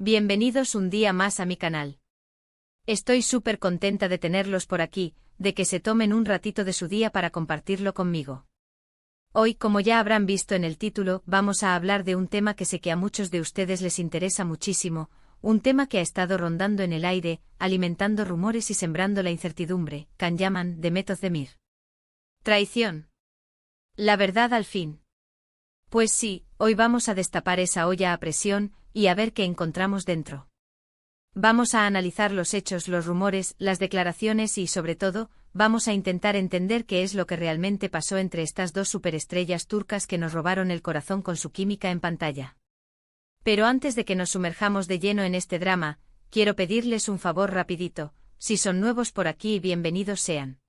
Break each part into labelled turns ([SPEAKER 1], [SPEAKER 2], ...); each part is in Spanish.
[SPEAKER 1] Bienvenidos un día más a mi canal. Estoy súper contenta de tenerlos por aquí, de que se tomen un ratito de su día para compartirlo conmigo. Hoy, como ya habrán visto en el título, vamos a hablar de un tema que sé que a muchos de ustedes les interesa muchísimo, un tema que ha estado rondando en el aire, alimentando rumores y sembrando la incertidumbre, Can Yaman, de Demet Özdemir. Traición. La verdad al fin. Pues sí, hoy vamos a destapar esa olla a presión, y a ver qué encontramos dentro. Vamos a analizar los hechos, los rumores, las declaraciones y, sobre todo, vamos a intentar entender qué es lo que realmente pasó entre estas dos superestrellas turcas que nos robaron el corazón con su química en pantalla. Pero antes de que nos sumerjamos de lleno en este drama, quiero pedirles un favor rapidito, si son nuevos por aquí, bienvenidos sean.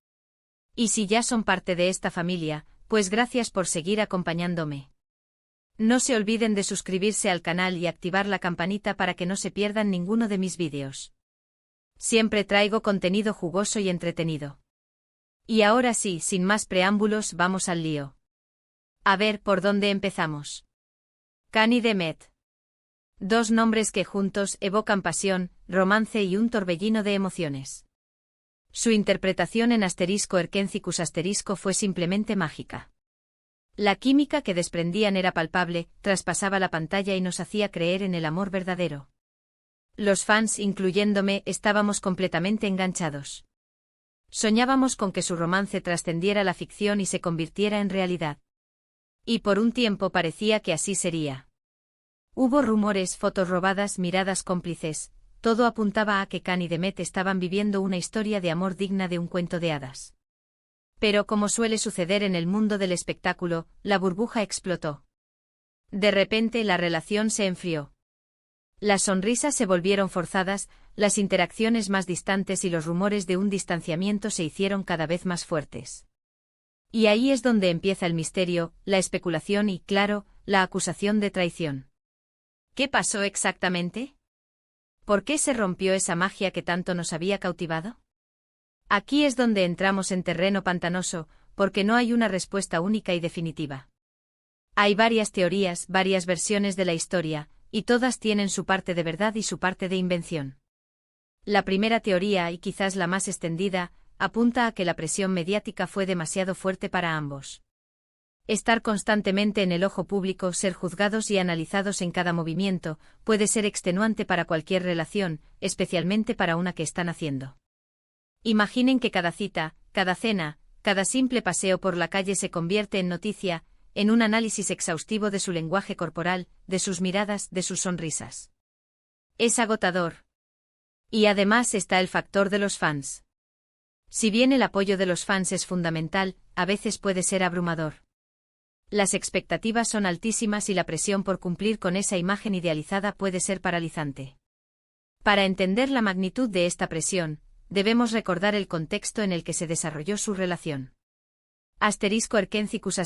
[SPEAKER 1] Y si ya son parte de esta familia, pues gracias por seguir acompañándome. No se olviden de suscribirse al canal y activar la campanita para que no se pierdan ninguno de mis vídeos. Siempre traigo contenido jugoso y entretenido. Y ahora sí, sin más preámbulos, vamos al lío. A ver, ¿por dónde empezamos? Can y Demet. Dos nombres que juntos evocan pasión, romance y un torbellino de emociones. Su interpretación en *Erkencicus* fue simplemente mágica. La química que desprendían era palpable, traspasaba la pantalla y nos hacía creer en el amor verdadero. Los fans, incluyéndome, estábamos completamente enganchados. Soñábamos con que su romance trascendiera la ficción y se convirtiera en realidad. Y por un tiempo parecía que así sería. Hubo rumores, fotos robadas, miradas cómplices, todo apuntaba a que Can y Demet estaban viviendo una historia de amor digna de un cuento de hadas. Pero como suele suceder en el mundo del espectáculo, la burbuja explotó. De repente la relación se enfrió. Las sonrisas se volvieron forzadas, las interacciones más distantes y los rumores de un distanciamiento se hicieron cada vez más fuertes. Y ahí es donde empieza el misterio, la especulación y, claro, la acusación de traición. ¿Qué pasó exactamente? ¿Por qué se rompió esa magia que tanto nos había cautivado? Aquí es donde entramos en terreno pantanoso, porque no hay una respuesta única y definitiva. Hay varias teorías, varias versiones de la historia, y todas tienen su parte de verdad y su parte de invención. La primera teoría, y quizás la más extendida, apunta a que la presión mediática fue demasiado fuerte para ambos. Estar constantemente en el ojo público, ser juzgados y analizados en cada movimiento, puede ser extenuante para cualquier relación, especialmente para una que están haciendo. Imaginen que cada cita, cada cena, cada simple paseo por la calle se convierte en noticia, en un análisis exhaustivo de su lenguaje corporal, de sus miradas, de sus sonrisas. Es agotador. Y además está el factor de los fans. Si bien el apoyo de los fans es fundamental, a veces puede ser abrumador. Las expectativas son altísimas y la presión por cumplir con esa imagen idealizada puede ser paralizante. Para entender la magnitud de esta presión, debemos recordar el contexto en el que se desarrolló su relación. Erkencicus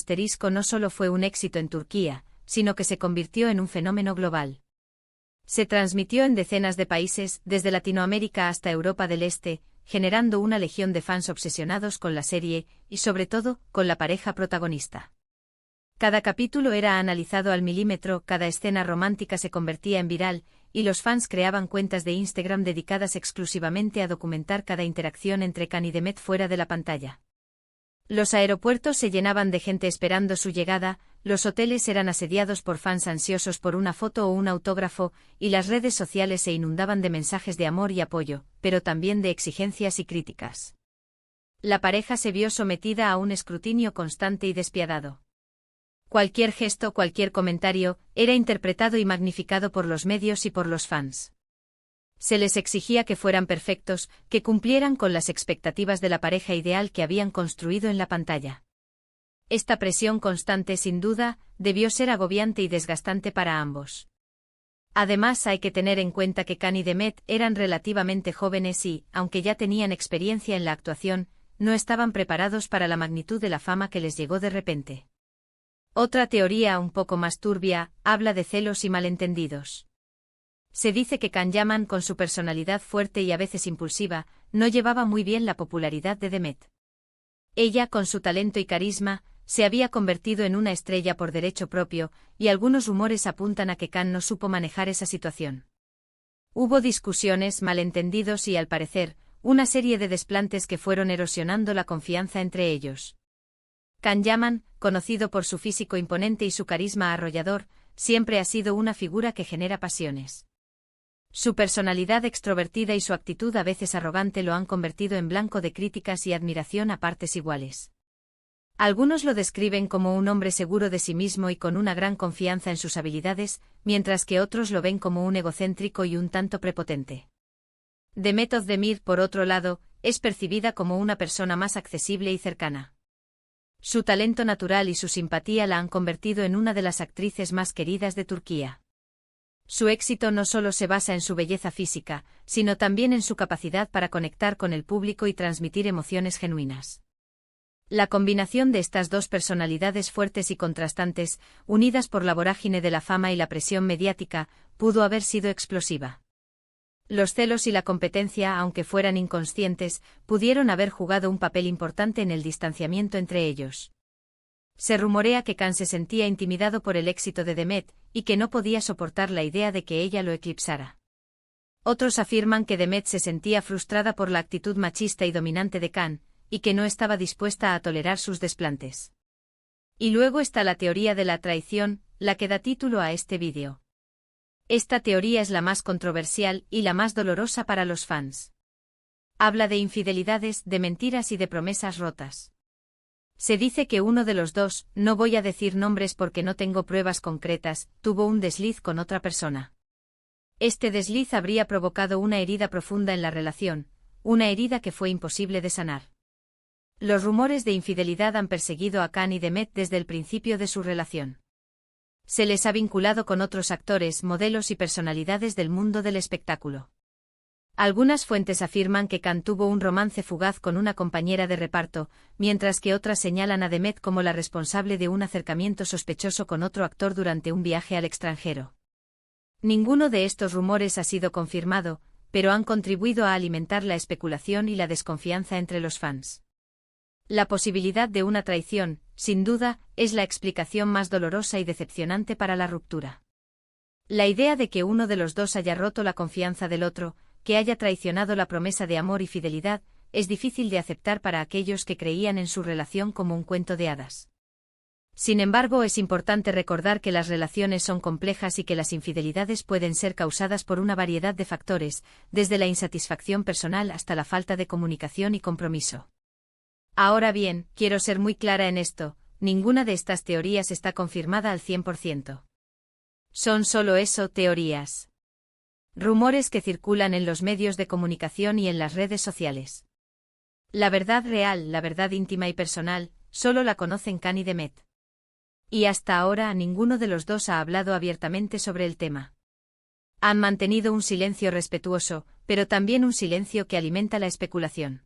[SPEAKER 1] no solo fue un éxito en Turquía, sino que se convirtió en un fenómeno global. Se transmitió en decenas de países, desde Latinoamérica hasta Europa del Este, generando una legión de fans obsesionados con la serie, y sobre todo, con la pareja protagonista. Cada capítulo era analizado al milímetro, cada escena romántica se convertía en viral, y los fans creaban cuentas de Instagram dedicadas exclusivamente a documentar cada interacción entre Can y Demet fuera de la pantalla. Los aeropuertos se llenaban de gente esperando su llegada, los hoteles eran asediados por fans ansiosos por una foto o un autógrafo, y las redes sociales se inundaban de mensajes de amor y apoyo, pero también de exigencias y críticas. La pareja se vio sometida a un escrutinio constante y despiadado. Cualquier gesto, cualquier comentario, era interpretado y magnificado por los medios y por los fans. Se les exigía que fueran perfectos, que cumplieran con las expectativas de la pareja ideal que habían construido en la pantalla. Esta presión constante, sin duda, debió ser agobiante y desgastante para ambos. Además, hay que tener en cuenta que Can y Demet eran relativamente jóvenes y, aunque ya tenían experiencia en la actuación, no estaban preparados para la magnitud de la fama que les llegó de repente. Otra teoría, un poco más turbia, habla de celos y malentendidos. Se dice que Can Yaman, con su personalidad fuerte y a veces impulsiva, no llevaba muy bien la popularidad de Demet. Ella, con su talento y carisma, se había convertido en una estrella por derecho propio, y algunos rumores apuntan a que Can no supo manejar esa situación. Hubo discusiones, malentendidos y, al parecer, una serie de desplantes que fueron erosionando la confianza entre ellos. Can Yaman, conocido por su físico imponente y su carisma arrollador, siempre ha sido una figura que genera pasiones. Su personalidad extrovertida y su actitud a veces arrogante lo han convertido en blanco de críticas y admiración a partes iguales. Algunos lo describen como un hombre seguro de sí mismo y con una gran confianza en sus habilidades, mientras que otros lo ven como un egocéntrico y un tanto prepotente. Demet Özdemir, por otro lado, es percibida como una persona más accesible y cercana. Su talento natural y su simpatía la han convertido en una de las actrices más queridas de Turquía. Su éxito no solo se basa en su belleza física, sino también en su capacidad para conectar con el público y transmitir emociones genuinas. La combinación de estas dos personalidades fuertes y contrastantes, unidas por la vorágine de la fama y la presión mediática, pudo haber sido explosiva. Los celos y la competencia, aunque fueran inconscientes, pudieron haber jugado un papel importante en el distanciamiento entre ellos. Se rumorea que Can se sentía intimidado por el éxito de Demet, y que no podía soportar la idea de que ella lo eclipsara. Otros afirman que Demet se sentía frustrada por la actitud machista y dominante de Can, y que no estaba dispuesta a tolerar sus desplantes. Y luego está la teoría de la traición, la que da título a este vídeo. Esta teoría es la más controversial y la más dolorosa para los fans. Habla de infidelidades, de mentiras y de promesas rotas. Se dice que uno de los dos, no voy a decir nombres porque no tengo pruebas concretas, tuvo un desliz con otra persona. Este desliz habría provocado una herida profunda en la relación, una herida que fue imposible de sanar. Los rumores de infidelidad han perseguido a Can y Demet desde el principio de su relación. Se les ha vinculado con otros actores, modelos y personalidades del mundo del espectáculo. Algunas fuentes afirman que Can tuvo un romance fugaz con una compañera de reparto, mientras que otras señalan a Demet como la responsable de un acercamiento sospechoso con otro actor durante un viaje al extranjero. Ninguno de estos rumores ha sido confirmado, pero han contribuido a alimentar la especulación y la desconfianza entre los fans. La posibilidad de una traición, sin duda, es la explicación más dolorosa y decepcionante para la ruptura. La idea de que uno de los dos haya roto la confianza del otro, que haya traicionado la promesa de amor y fidelidad, es difícil de aceptar para aquellos que creían en su relación como un cuento de hadas. Sin embargo, es importante recordar que las relaciones son complejas y que las infidelidades pueden ser causadas por una variedad de factores, desde la insatisfacción personal hasta la falta de comunicación y compromiso. Ahora bien, quiero ser muy clara en esto, ninguna de estas teorías está confirmada al 100%. Son solo eso, teorías. Rumores que circulan en los medios de comunicación y en las redes sociales. La verdad real, la verdad íntima y personal, solo la conocen Can y Demet. Y hasta ahora ninguno de los dos ha hablado abiertamente sobre el tema. Han mantenido un silencio respetuoso, pero también un silencio que alimenta la especulación.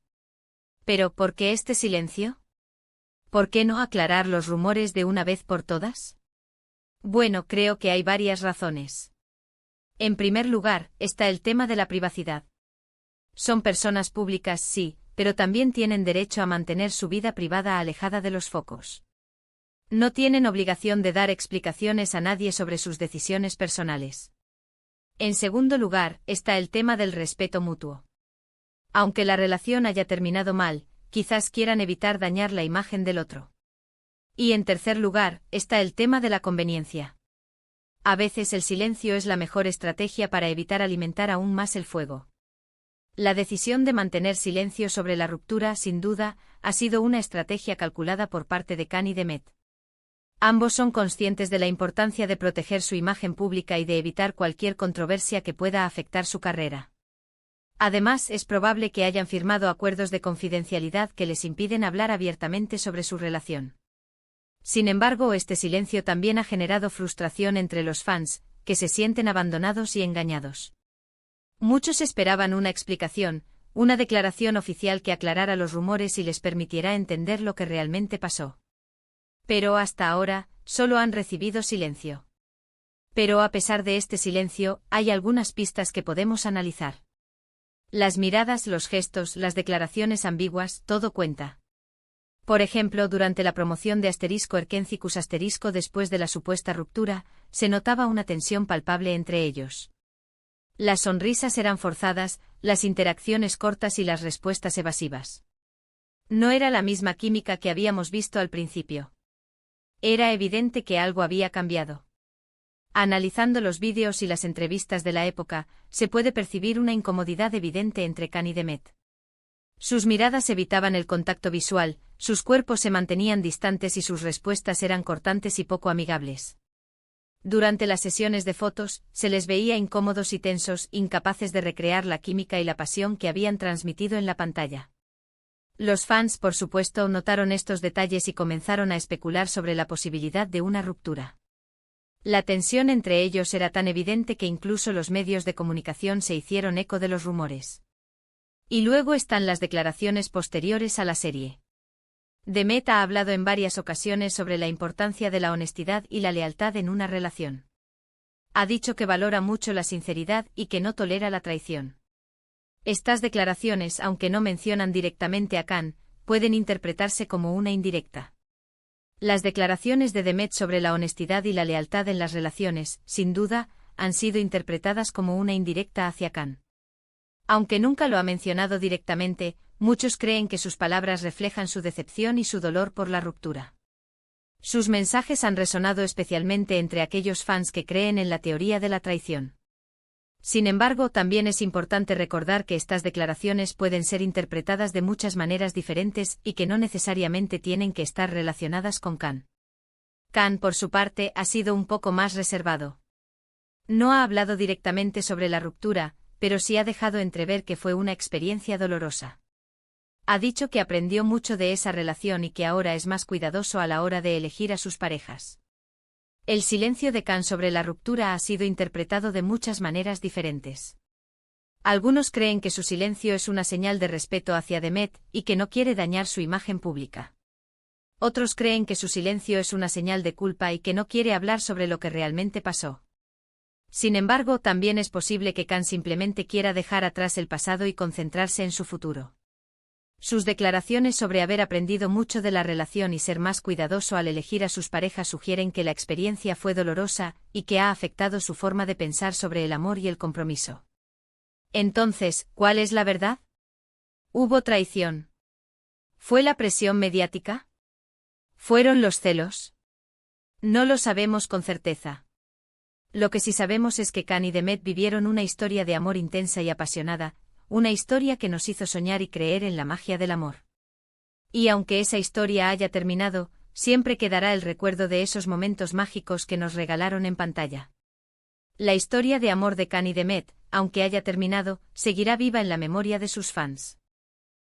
[SPEAKER 1] Pero, ¿por qué este silencio? ¿Por qué no aclarar los rumores de una vez por todas? Bueno, creo que hay varias razones. En primer lugar, está el tema de la privacidad. Son personas públicas, sí, pero también tienen derecho a mantener su vida privada alejada de los focos. No tienen obligación de dar explicaciones a nadie sobre sus decisiones personales. En segundo lugar, está el tema del respeto mutuo. Aunque la relación haya terminado mal, quizás quieran evitar dañar la imagen del otro. Y en tercer lugar, está el tema de la conveniencia. A veces el silencio es la mejor estrategia para evitar alimentar aún más el fuego. La decisión de mantener silencio sobre la ruptura, sin duda, ha sido una estrategia calculada por parte de Can y Demet. Ambos son conscientes de la importancia de proteger su imagen pública y de evitar cualquier controversia que pueda afectar su carrera. Además, es probable que hayan firmado acuerdos de confidencialidad que les impiden hablar abiertamente sobre su relación. Sin embargo, este silencio también ha generado frustración entre los fans, que se sienten abandonados y engañados. Muchos esperaban una explicación, una declaración oficial que aclarara los rumores y les permitiera entender lo que realmente pasó. Pero hasta ahora, solo han recibido silencio. Pero a pesar de este silencio, hay algunas pistas que podemos analizar. Las miradas, los gestos, las declaraciones ambiguas, todo cuenta. Por ejemplo, durante la promoción de *Erkencicus*, después de la supuesta ruptura, se notaba una tensión palpable entre ellos. Las sonrisas eran forzadas, las interacciones cortas y las respuestas evasivas. No era la misma química que habíamos visto al principio. Era evidente que algo había cambiado. Analizando los vídeos y las entrevistas de la época, se puede percibir una incomodidad evidente entre Khan y Demet. Sus miradas evitaban el contacto visual, sus cuerpos se mantenían distantes y sus respuestas eran cortantes y poco amigables. Durante las sesiones de fotos, se les veía incómodos y tensos, incapaces de recrear la química y la pasión que habían transmitido en la pantalla. Los fans, por supuesto, notaron estos detalles y comenzaron a especular sobre la posibilidad de una ruptura. La tensión entre ellos era tan evidente que incluso los medios de comunicación se hicieron eco de los rumores. Y luego están las declaraciones posteriores a la serie. Demet ha hablado en varias ocasiones sobre la importancia de la honestidad y la lealtad en una relación. Ha dicho que valora mucho la sinceridad y que no tolera la traición. Estas declaraciones, aunque no mencionan directamente a Khan, pueden interpretarse como una indirecta. Las declaraciones de Demet sobre la honestidad y la lealtad en las relaciones, sin duda, han sido interpretadas como una indirecta hacia Khan. Aunque nunca lo ha mencionado directamente, muchos creen que sus palabras reflejan su decepción y su dolor por la ruptura. Sus mensajes han resonado especialmente entre aquellos fans que creen en la teoría de la traición. Sin embargo, también es importante recordar que estas declaraciones pueden ser interpretadas de muchas maneras diferentes y que no necesariamente tienen que estar relacionadas con Khan. Khan, por su parte, ha sido un poco más reservado. No ha hablado directamente sobre la ruptura, pero sí ha dejado entrever que fue una experiencia dolorosa. Ha dicho que aprendió mucho de esa relación y que ahora es más cuidadoso a la hora de elegir a sus parejas. El silencio de Khan sobre la ruptura ha sido interpretado de muchas maneras diferentes. Algunos creen que su silencio es una señal de respeto hacia Demet y que no quiere dañar su imagen pública. Otros creen que su silencio es una señal de culpa y que no quiere hablar sobre lo que realmente pasó. Sin embargo, también es posible que Khan simplemente quiera dejar atrás el pasado y concentrarse en su futuro. Sus declaraciones sobre haber aprendido mucho de la relación y ser más cuidadoso al elegir a sus parejas sugieren que la experiencia fue dolorosa y que ha afectado su forma de pensar sobre el amor y el compromiso. Entonces, ¿cuál es la verdad? ¿Hubo traición? ¿Fue la presión mediática? ¿Fueron los celos? No lo sabemos con certeza. Lo que sí sabemos es que Khan y Demet vivieron una historia de amor intensa y apasionada, una historia que nos hizo soñar y creer en la magia del amor. Y aunque esa historia haya terminado, siempre quedará el recuerdo de esos momentos mágicos que nos regalaron en pantalla. La historia de amor de Khan y Demet, aunque haya terminado, seguirá viva en la memoria de sus fans.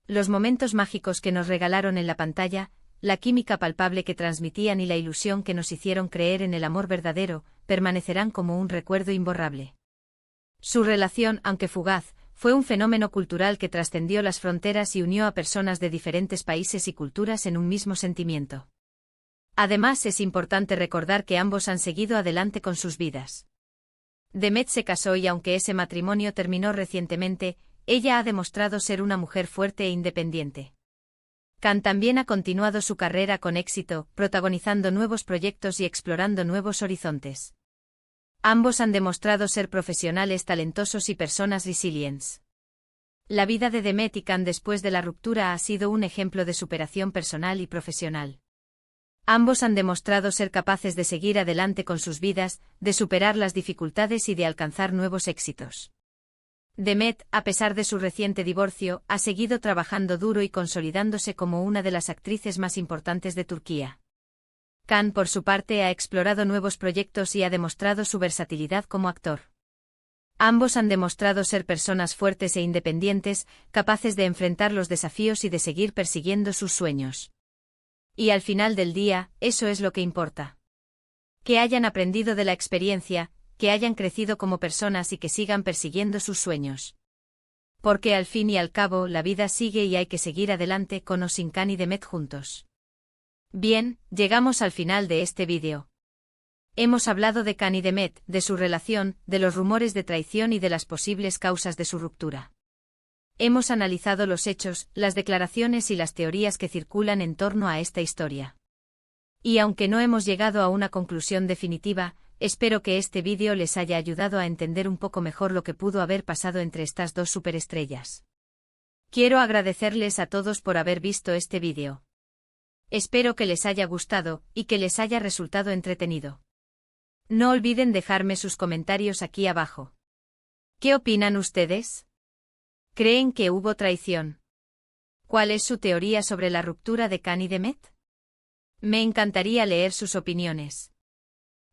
[SPEAKER 1] Los momentos mágicos que nos regalaron en la pantalla, la química palpable que transmitían y la ilusión que nos hicieron creer en el amor verdadero, permanecerán como un recuerdo imborrable. Su relación, aunque fugaz, fue un fenómeno cultural que trascendió las fronteras y unió a personas de diferentes países y culturas en un mismo sentimiento. Además, es importante recordar que ambos han seguido adelante con sus vidas. Demet se casó y aunque ese matrimonio terminó recientemente, ella ha demostrado ser una mujer fuerte e independiente. Khan también ha continuado su carrera con éxito, protagonizando nuevos proyectos y explorando nuevos horizontes. Ambos han demostrado ser profesionales talentosos y personas resilientes. La vida de Demet y Khan después de la ruptura ha sido un ejemplo de superación personal y profesional. Ambos han demostrado ser capaces de seguir adelante con sus vidas, de superar las dificultades y de alcanzar nuevos éxitos. Demet, a pesar de su reciente divorcio, ha seguido trabajando duro y consolidándose como una de las actrices más importantes de Turquía. Khan, por su parte, ha explorado nuevos proyectos y ha demostrado su versatilidad como actor. Ambos han demostrado ser personas fuertes e independientes, capaces de enfrentar los desafíos y de seguir persiguiendo sus sueños. Y al final del día, eso es lo que importa. Que hayan aprendido de la experiencia, que hayan crecido como personas y que sigan persiguiendo sus sueños. Porque al fin y al cabo, la vida sigue y hay que seguir adelante con o sin Khan y Demet juntos. Bien, llegamos al final de este vídeo. Hemos hablado de Khan y Demet, de su relación, de los rumores de traición y de las posibles causas de su ruptura. Hemos analizado los hechos, las declaraciones y las teorías que circulan en torno a esta historia. Y aunque no hemos llegado a una conclusión definitiva, Espero que este vídeo les haya ayudado a entender un poco mejor lo que pudo haber pasado entre estas dos superestrellas. Quiero agradecerles a todos por haber visto este vídeo. Espero que les haya gustado y que les haya resultado entretenido. No olviden dejarme sus comentarios aquí abajo. ¿Qué opinan ustedes? ¿Creen que hubo traición? ¿Cuál es su teoría sobre la ruptura de Khan y Demet? Me encantaría leer sus opiniones.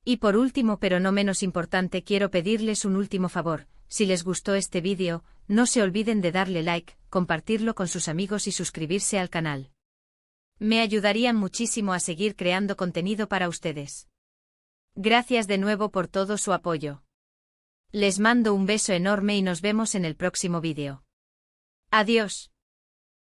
[SPEAKER 1] Y por último, pero no menos importante, quiero pedirles un último favor. Si les gustó este vídeo, no se olviden de darle like, compartirlo con sus amigos y suscribirse al canal. Me ayudarían muchísimo a seguir creando contenido para ustedes. Gracias de nuevo por todo su apoyo. Les mando un beso enorme y nos vemos en el próximo vídeo. Adiós.